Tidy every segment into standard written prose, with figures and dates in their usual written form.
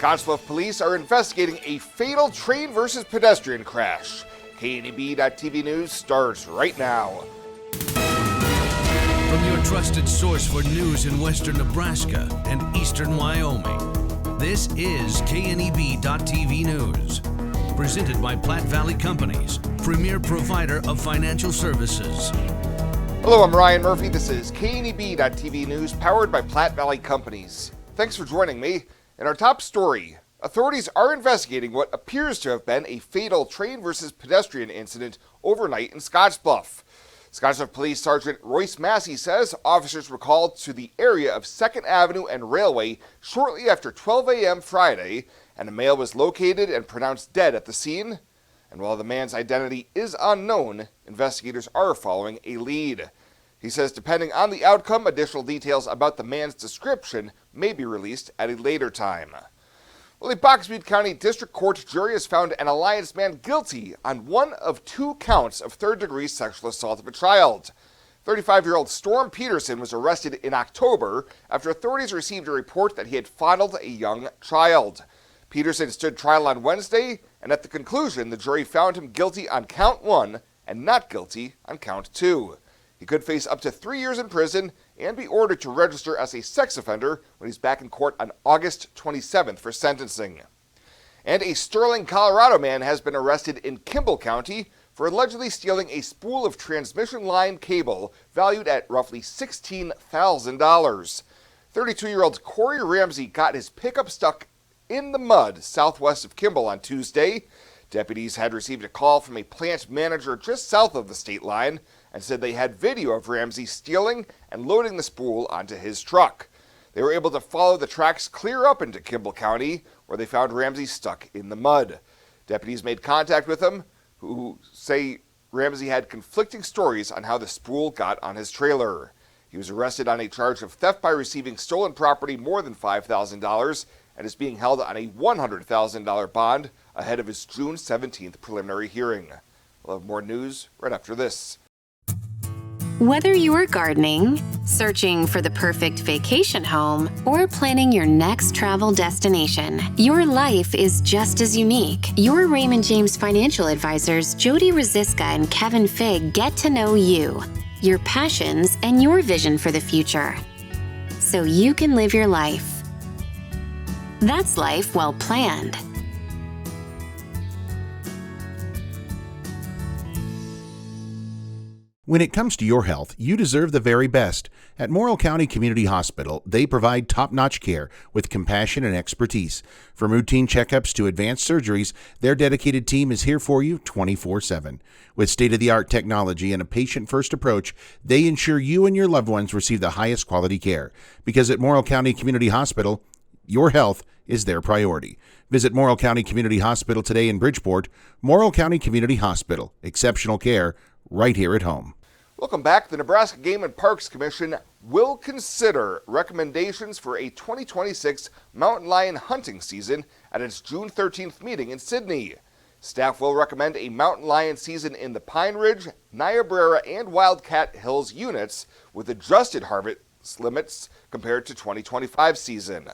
Scottsbluff police are investigating a fatal train versus pedestrian crash. KNEB.TV News starts right now. From your trusted source for news in western Nebraska and eastern Wyoming, this is KNEB.TV News. Presented by Platte Valley Companies, premier provider of financial services. Hello, I'm Ryan Murphy. This is KNEB.TV News, powered by Platte Valley Companies. Thanks for joining me. In our top story, authorities are investigating what appears to have been a fatal train versus pedestrian incident overnight in Scottsbluff. Scottsbluff Police Sergeant Royce Massey says officers were called to the area of 2nd Avenue and Railway shortly after 12 a.m. Friday, and a male was located and pronounced dead at the scene. And while the man's identity is unknown, investigators are following a lead. He says depending on the outcome, additional details about the man's description may be released at a later time. Well, the Bucks Butte County District Court jury has found an Alliance man guilty on one of 2 counts of third-degree sexual assault of a child. 35-year-old Storm Peterson was arrested in October after authorities received a report that he had fondled a young child. Peterson stood trial on Wednesday, and at the conclusion, the jury found him guilty on count 1 and not guilty on count 2. He could face up to 3 years in prison and be ordered to register as a sex offender when he's back in court on August 27th for sentencing. And a Sterling, Colorado man has been arrested in Kimball County for allegedly stealing a spool of transmission line cable valued at roughly $16,000. 32-year-old Corey Ramsey got his pickup stuck in the mud southwest of Kimball on Tuesday. Deputies had received a call from a plant manager just south of the state line and said they had video of Ramsey stealing and loading the spool onto his truck. They were able to follow the tracks clear up into Kimball County, where they found Ramsey stuck in the mud. Deputies made contact with him, who say Ramsey had conflicting stories on how the spool got on his trailer. He was arrested on a charge of theft by receiving stolen property more than $5,000 and is being held on a $100,000 bond ahead of his June 17th preliminary hearing. We'll have more news right after this. Whether you're gardening, searching for the perfect vacation home, or planning your next travel destination, your life is just as unique. Your Raymond James financial advisors, Jody Rosiska and Kevin Figg, get to know you, your passions, and your vision for the future, so you can live your life. That's life well planned. When it comes to your health, you deserve the very best. At Morrill County Community Hospital, they provide top-notch care with compassion and expertise. From routine checkups to advanced surgeries, their dedicated team is here for you 24/7. With state-of-the-art technology and a patient-first approach, they ensure you and your loved ones receive the highest quality care. Because at Morrill County Community Hospital, your health is their priority. Visit Morrill County Community Hospital today in Bridgeport. Morrill County Community Hospital. Exceptional care right here at home. Welcome back. The Nebraska Game and Parks Commission will consider recommendations for a 2026 mountain lion hunting season at its June 13th meeting in Sidney. Staff will recommend a mountain lion season in the Pine Ridge, Niobrara, and Wildcat Hills units with adjusted harvest limits compared to 2025 season.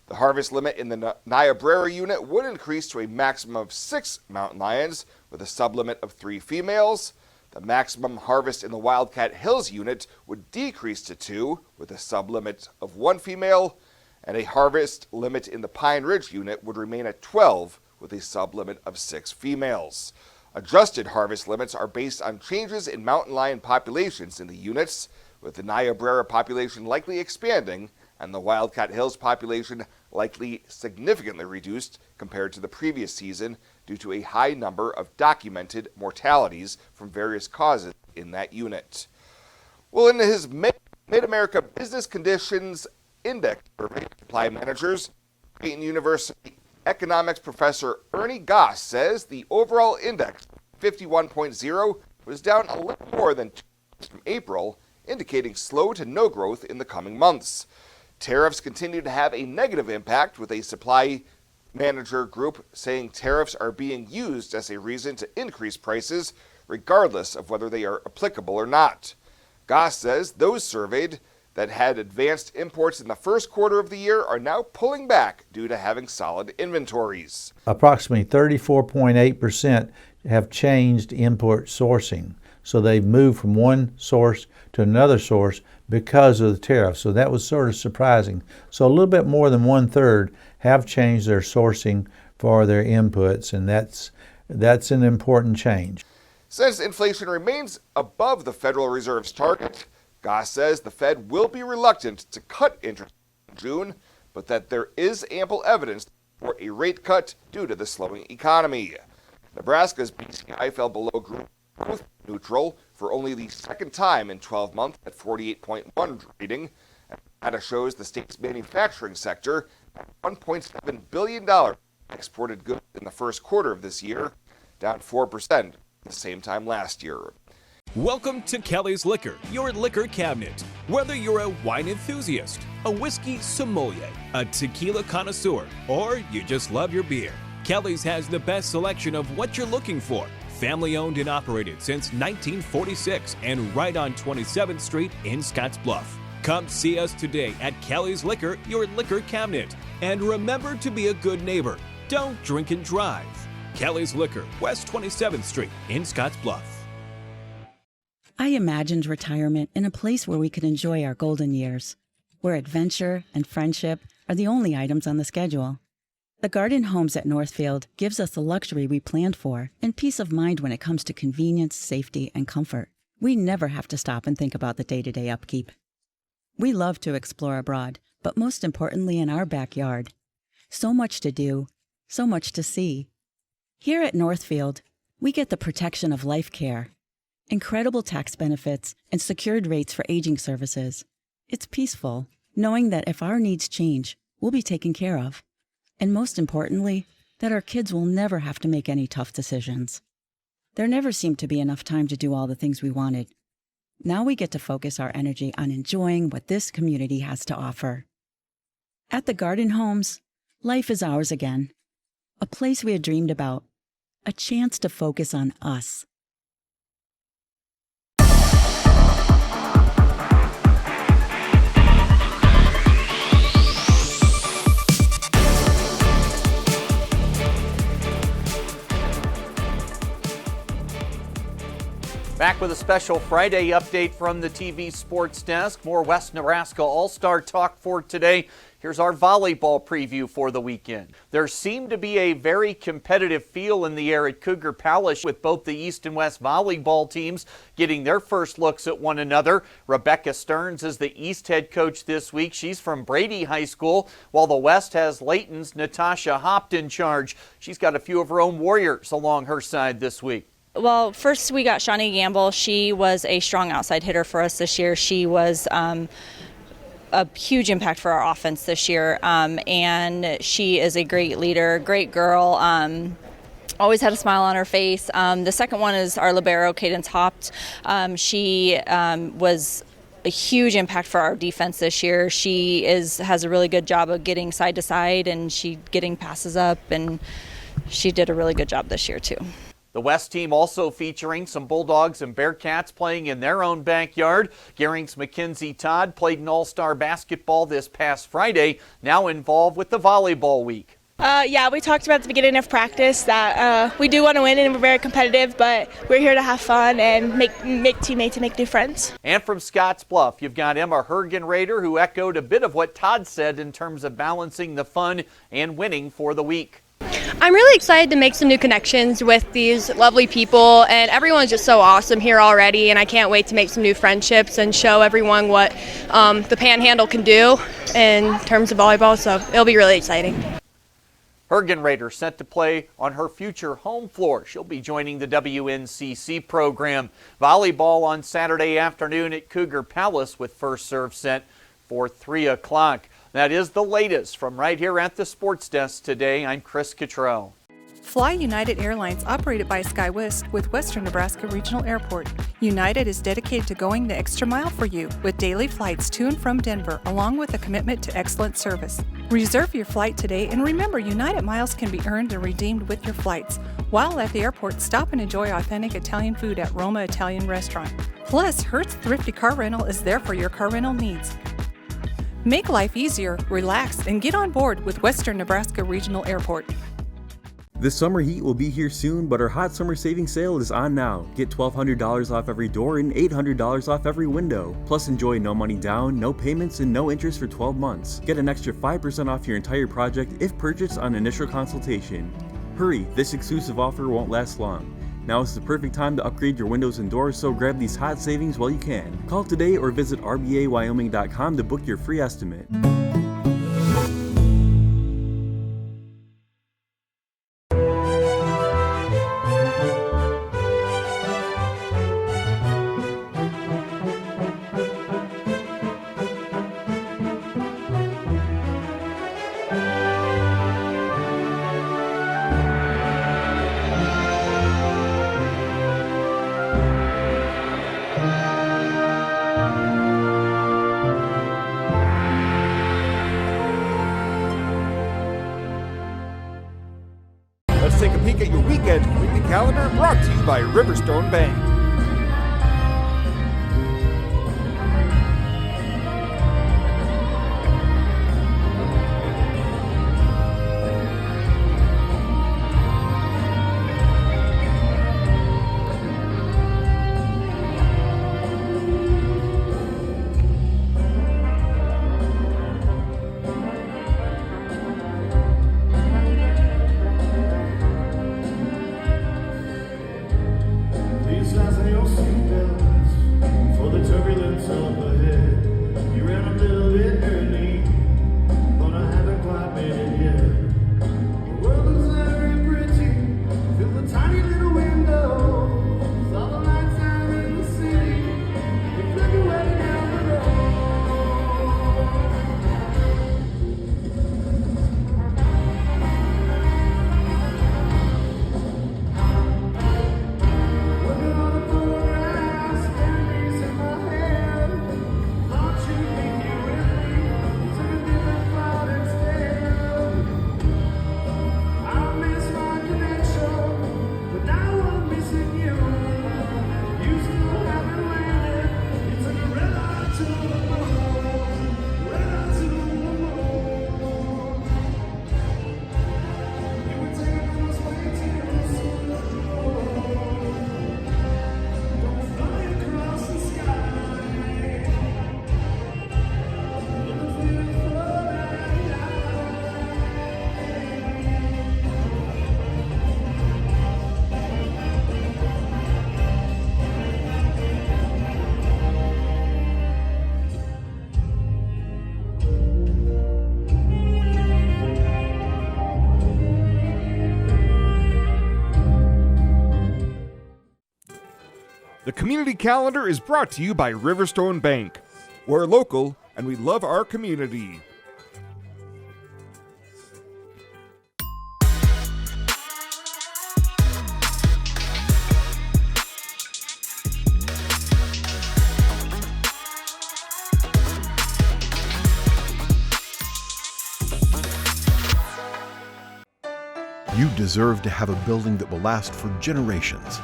The harvest limit in the Niobrara unit would increase to a maximum of 6 mountain lions with a sublimit of 3 females. The maximum harvest in the Wildcat Hills unit would decrease to 2 with a sublimit of 1 female, and a harvest limit in the Pine Ridge unit would remain at 12 with a sublimit of 6 females. Adjusted harvest limits are based on changes in mountain lion populations in the units, with the Niobrara population likely expanding and the Wildcat Hills population likely significantly reduced compared to the previous season due to a high number of documented mortalities from various causes in that unit. Well, in his Mid-America Business Conditions Index survey, supply managers, Creighton University economics professor Ernie Goss says the overall index, 51.0, was down a little more than 2 from April, indicating slow to no growth in the coming months. Tariffs continue to have a negative impact, with a supply manager group saying tariffs are being used as a reason to increase prices, regardless of whether they are applicable or not. Goss says those surveyed that had advanced imports in the first quarter of the year are now pulling back due to having solid inventories. Approximately 34.8% have changed import sourcing. So they've moved from one source to another source because of the tariff. So that was sort of surprising. So a little bit more than 1/3 have changed their sourcing for their inputs, and that's an important change. Since inflation remains above the Federal Reserve's target, Goss says the Fed will be reluctant to cut interest in June, but that there is ample evidence for a rate cut due to the slowing economy. Nebraska's BCI fell below growth neutral for only the second time in 12 months at 48.1 reading. Data shows the state's manufacturing sector at $1.7 billion exported goods in the first quarter of this year, down 4% at the same time last year. Welcome to Kelly's Liquor, your liquor cabinet. Whether you're a wine enthusiast, a whiskey sommelier, a tequila connoisseur, or you just love your beer, Kelly's has the best selection of what you're looking for. Family owned and operated since 1946 and right on 27th Street in Scottsbluff. Come see us today at Kelly's Liquor, your liquor cabinet. And remember to be a good neighbor. Don't drink and drive. Kelly's Liquor, West 27th Street in Scottsbluff. I imagined retirement in a place where we could enjoy our golden years, where adventure and friendship are the only items on the schedule. The Garden Homes at Northfield gives us the luxury we planned for and peace of mind when it comes to convenience, safety, and comfort. We never have to stop and think about the day-to-day upkeep. We love to explore abroad, but most importantly in our backyard. So much to do, so much to see. Here at Northfield, we get the protection of life care, incredible tax benefits, and secured rates for aging services. It's peaceful, knowing that if our needs change, we'll be taken care of. And most importantly, that our kids will never have to make any tough decisions. There never seemed to be enough time to do all the things we wanted. Now we get to focus our energy on enjoying what this community has to offer. At the Garden Homes, life is ours again. A place we had dreamed about. A chance to focus on us. Back with a special Friday update from the TV Sports Desk. More West Nebraska All-Star talk for today. Here's our volleyball preview for the weekend. There seemed to be a very competitive feel in the air at Cougar Palace with both the East and West volleyball teams getting their first looks at one another. Rebecca Stearns is the East head coach this week. She's from Brady High School, while the West has Layton's Natasha Hopt in charge. She's got a few of her own Warriors along her side this week. Well, first we got Shawnee Gamble. She was a strong outside hitter for us this year. She was a huge impact for our offense this year, and she is a great leader, great girl, always had a smile on her face. The second one is our libero, Cadence Hopt. She was a huge impact for our defense this year. She has a really good job of getting side to side, and she getting passes up, and she did a really good job this year too. The West team also featuring some Bulldogs and Bearcats playing in their own backyard. Gering's Mackenzie Todd played an all-star basketball this past Friday, now involved with the volleyball week. Yeah, we talked about at the beginning of practice that we do want to win and we're very competitive, but we're here to have fun and make teammates and make new friends. And from Scottsbluff, you've got Emma Hergenrader, who echoed a bit of what Todd said in terms of balancing the fun and winning for the week. I'm really excited to make some new connections with these lovely people, and everyone's just so awesome here already, and I can't wait to make some new friendships and show everyone what the Panhandle can do in terms of volleyball, so it'll be really exciting. Hergenrader set to play on her future home floor. She'll be joining the WNCC program. Volleyball on Saturday afternoon at Cougar Palace with first serve set for 3 o'clock. That is the latest from right here at the Sports Desk today. I'm Chris Cottrell. Fly United Airlines, operated by SkyWest with Western Nebraska Regional Airport. United is dedicated to going the extra mile for you with daily flights to and from Denver, along with a commitment to excellent service. Reserve your flight today, and remember, United miles can be earned and redeemed with your flights. While at the airport, stop and enjoy authentic Italian food at Roma Italian Restaurant. Plus, Hertz Thrifty Car Rental is there for your car rental needs. Make life easier, relax, and get on board with Western Nebraska Regional Airport. The summer heat will be here soon, but our hot summer savings sale is on now. Get $1,200 off every door and $800 off every window. Plus enjoy no money down, no payments, and no interest for 12 months. Get an extra 5% off your entire project if purchased on initial consultation. Hurry, this exclusive offer won't last long. Now is the perfect time to upgrade your windows and doors, so grab these hot savings while you can. Call today or visit rbawyoming.com to book your free estimate. Let's take a peek at your weekend community calendar, brought to you by Riverstone Bank. The community calendar is brought to you by Riverstone Bank. We're local and we love our community. You deserve to have a building that will last for generations.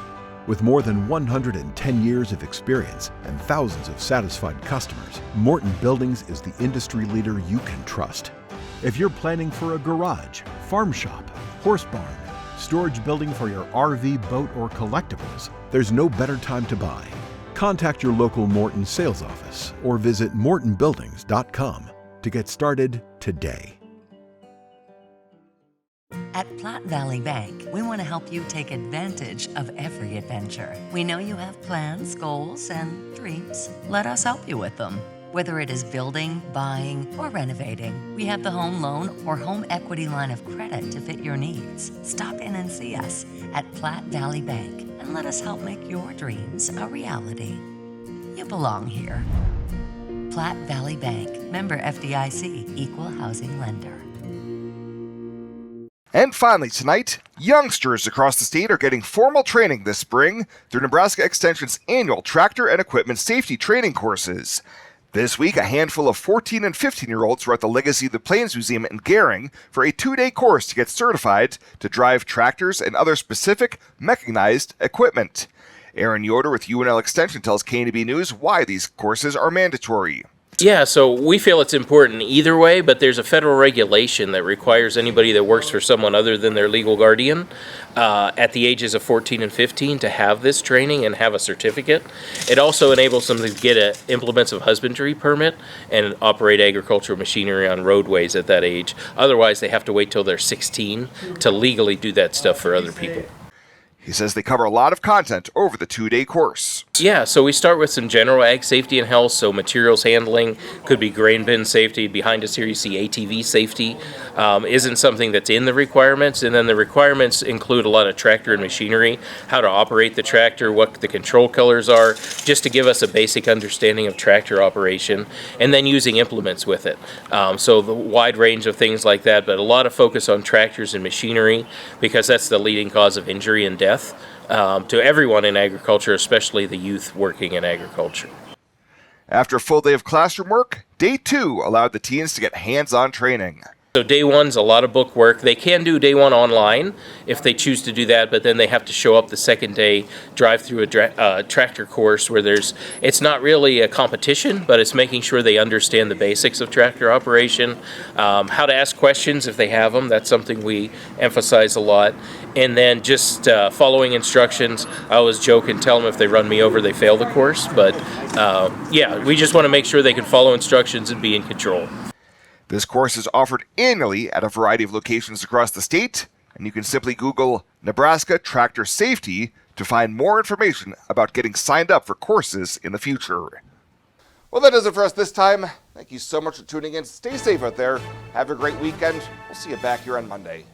With more than 110 years of experience and thousands of satisfied customers, Morton Buildings is the industry leader you can trust. If you're planning for a garage, farm shop, horse barn, storage building for your RV, boat, or collectibles, there's no better time to buy. Contact your local Morton sales office or visit mortonbuildings.com to get started today. At Platte Valley Bank, we want to help you take advantage of every adventure. We know you have plans, goals, and dreams. Let us help you with them. Whether it is building, buying, or renovating, we have the home loan or home equity line of credit to fit your needs. Stop in and see us at Platte Valley Bank and let us help make your dreams a reality. You belong here. Platte Valley Bank, member FDIC, equal housing lender. And finally tonight, youngsters across the state are getting formal training this spring through Nebraska Extension's annual tractor and equipment safety training courses. This week, a handful of 14 and 15-year-olds were at the Legacy of the Plains Museum in Gering for a 2-day course to get certified to drive tractors and other specific mechanized equipment. Aaron Yoder with UNL Extension tells KNB News why these courses are mandatory. Yeah, so we feel it's important either way, but there's a federal regulation that requires anybody that works for someone other than their legal guardian at the ages of 14 and 15 to have this training and have a certificate. It also enables them to get an implements of husbandry permit and operate agricultural machinery on roadways at that age. Otherwise, they have to wait till they're 16 to legally do that stuff for other people. He says they cover a lot of content over the 2-day course. Yeah, so we start with some general ag safety and health, so materials handling, could be grain bin safety. Behind us here you see ATV safety. Isn't something that's in the requirements, and then the requirements include a lot of tractor and machinery, how to operate the tractor, what the control colors are, just to give us a basic understanding of tractor operation, and then using implements with it. So the wide range of things like that, but a lot of focus on tractors and machinery because that's the leading cause of injury and death. To everyone in agriculture, especially the youth working in agriculture. After a full day of classroom work, day 2 allowed the teens to get hands-on training. So day one's a lot of book work. They can do day one online if they choose to do that, but then they have to show up the second day, drive through a tractor course where it's not really a competition, but it's making sure they understand the basics of tractor operation, how to ask questions if they have them. That's something we emphasize a lot. And then just following instructions. I always joke and tell them if they run me over, they fail the course. But yeah, we just want to make sure they can follow instructions and be in control. This course is offered annually at a variety of locations across the state, and you can simply Google Nebraska Tractor Safety to find more information about getting signed up for courses in the future. Well, that does it for us this time. Thank you so much for tuning in. Stay safe out there. Have a great weekend. We'll see you back here on Monday.